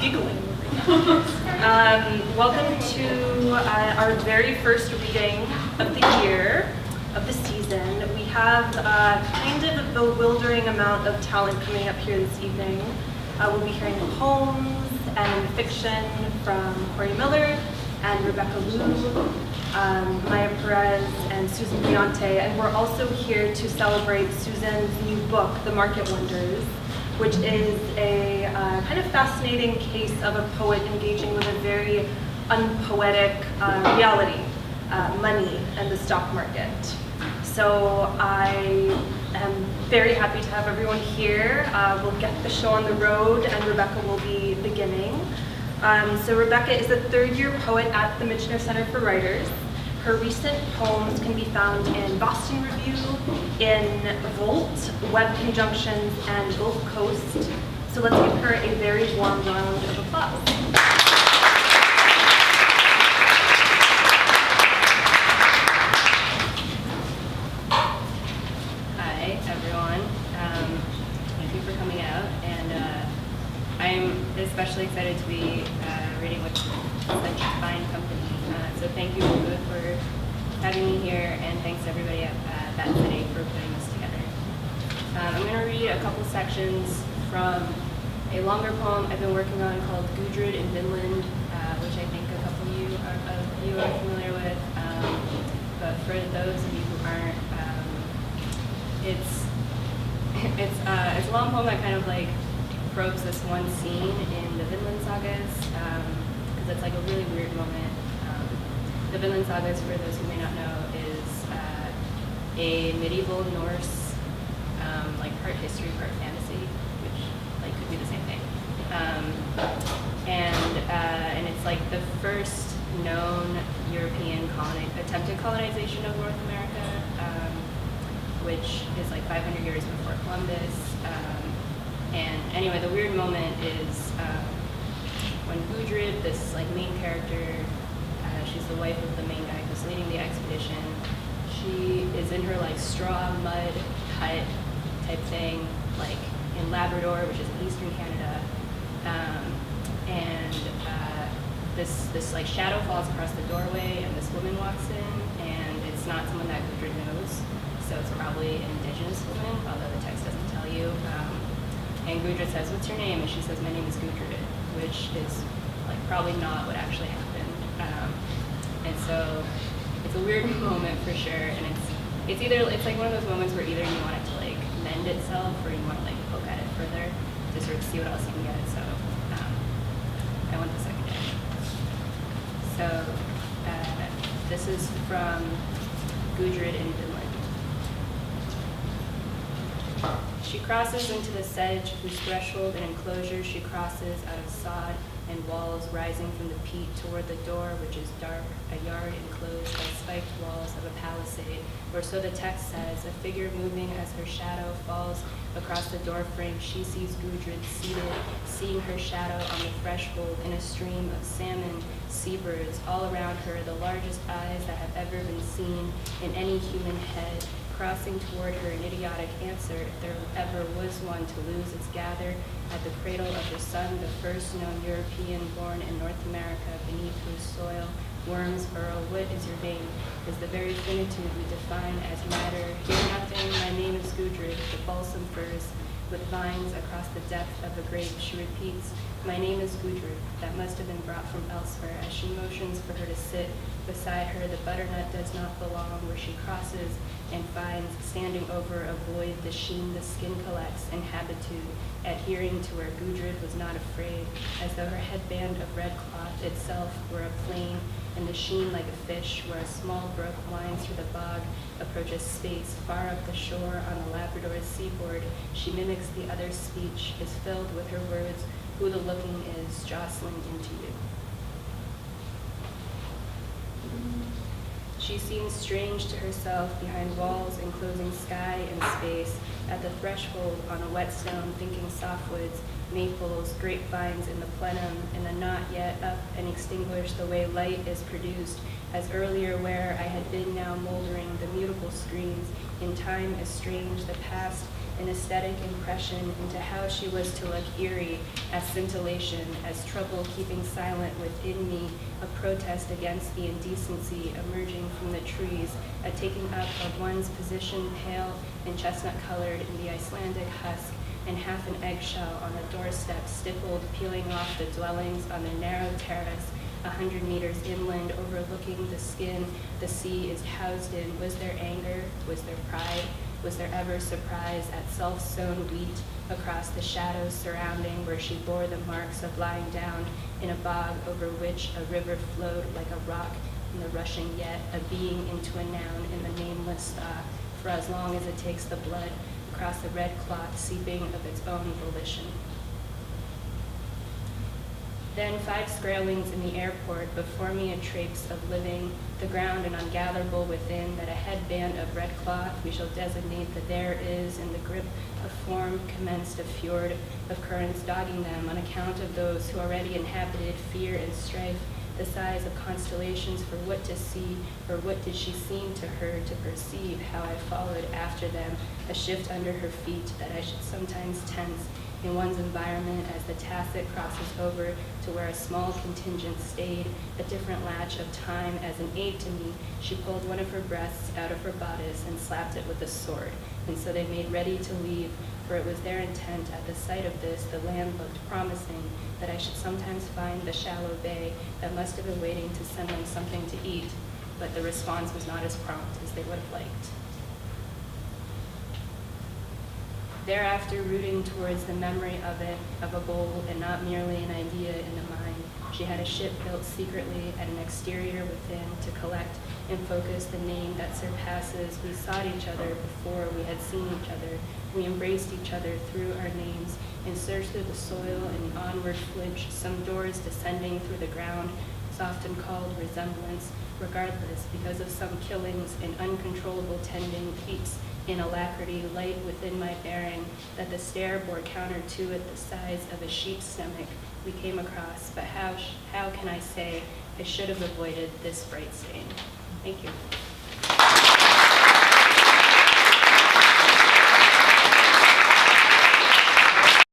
giggling. Welcome to our very first reading of the year, of the season. We have kind of a bewildering amount of talent coming up here this evening. We'll be hearing poems and fiction from Corey Miller and Rebecca Liu, Maya Perez, and Susan Briante. And we're also here to celebrate Susan's new book, The Market Wonders, which is a kind of fascinating case of a poet engaging with a very unpoetic reality, money and the stock market. So I am very happy to have everyone here. We'll get the show on the road and Rebecca will be beginning. So Rebecca is a third-year poet at the Michener Center for Writers. Her recent poems can be found in Boston Review, in Volt, Web Conjunctions, and Gulf Coast. So let's give her a very warm round of applause. Hi, everyone. Thank you for coming out, and I'm especially excited to be reading with such fine company. So thank you both for having me here, and thanks to everybody at Bat City for putting this together. I'm going to read a couple sections from a longer poem I've been working on called Gudrun in Vinland, which I think a couple of you are familiar with. But for those of you who aren't, it's a long poem that kind of like probes this one scene in the Vinland sagas, because it's like a really weird moment. The Vinland sagas, for those who may not know, is a medieval Norse, like part history, part fantasy, which like could be the same thing. And it's like the first known European attempted colonization of North America, which is like 500 years before Columbus. And anyway, the weird moment is when Gudrun, this like main character, she's the wife of the main guy who's leading the expedition. She is in her like straw mud hut type thing, like in Labrador, which is in eastern Canada. And this like shadow falls across the doorway, and this woman walks in, and it's not someone that Gudrun knows, so it's probably an indigenous woman, although the text doesn't tell you. And Gudrun says, "What's your name?" And she says, "My name is Gudrun," which is like probably not what actually happened. And so it's a weird moment for sure, and it's like one of those moments where either you want it to like mend itself or you want to like poke at it further to sort of see what else you can get. So I went the second day. So this is from Gudrun in Finland. She crosses into the sedge, whose threshold and enclosure she crosses out of sod and walls rising from the peat toward the door, which is dark, a yard enclosed by spiked walls of a palisade, or so the text says, a figure moving as her shadow falls across the door frame. She sees Gudrun seated, seeing her shadow on the threshold in a stream of salmon, seabirds, all around her, the largest eyes that have ever been seen in any human head, crossing toward her an idiotic answer, if there ever was one, to lose its gather at the cradle of the sun, the first known European born in North America, beneath whose soil worms burrow. What is your name? Is the very finitude we define as matter. Hear nothing, my name is Gudrun, the balsam firs, with vines across the depth of a grape. She repeats, my name is Gudrun, that must have been brought from elsewhere. As she motions for her to sit beside her, the butternut does not belong where she crosses and finds, standing over a void, the sheen the skin collects, and habitude, adhering to where Gudrun was not afraid, as though her headband of red cloth itself were a plain, and the sheen like a fish, where a small brook winds through the bog, approaches space, far up the shore on the Labrador seaboard. She mimics the other's speech, is filled with her words, who the looking is, jostling into you. She seems strange to herself behind walls enclosing sky and space, at the threshold on a whetstone thinking softwoods, maples, grapevines in the plenum, in the not yet up and extinguished the way light is produced, as earlier where I had been now moldering the mutable screens, in time estranged, the past an aesthetic impression into how she was to look eerie, as scintillation, as trouble keeping silent within me, a protest against the indecency emerging from the trees, a taking up of one's position pale and chestnut-colored in the Icelandic husk, and half an eggshell on a doorstep stippled, peeling off the dwellings on the narrow terrace 100 meters inland, overlooking the skin the sea is housed in. Was there anger? Was there pride? Was there ever surprise at self-sown wheat across the shadows surrounding where she bore the marks of lying down in a bog over which a river flowed like a rock in the rushing yet, a being into a noun in the nameless thaw, for as long as it takes the blood across the red cloth seeping of its own volition. Then 5 scralings in the airport, before me a traipse of living, the ground an ungatherable within, that a headband of red cloth we shall designate the there is, in the grip of form commenced a fjord of currents dogging them on account of those who already inhabited fear and strife, the size of constellations for what to see, or what did she seem to her to perceive, how I followed after them, a shift under her feet that I should sometimes tense in one's environment as the tacit crosses over to where a small contingent stayed, a different latch of time as an aid to me. She pulled one of her breasts out of her bodice and slapped it with a sword, and so they made ready to leave, for it was their intent. At the sight of this, the land looked promising, that I should sometimes find the shallow bay that must have been waiting to send them something to eat, but the response was not as prompt as they would have liked. Thereafter, rooting towards the memory of it, of a bowl, and not merely an idea in the mind, she had a ship built secretly at an exterior within to collect and focus the name that surpasses. We sought each other before we had seen each other. We embraced each other through our names and searched through the soil and onward flinched, some doors descending through the ground, is often called resemblance, regardless, because of some killings and uncontrollable tending peaks in alacrity, light within my bearing, that the stair bore counter to it the size of a sheep's stomach we came across, but how can I say I should have avoided this bright stain? Thank you.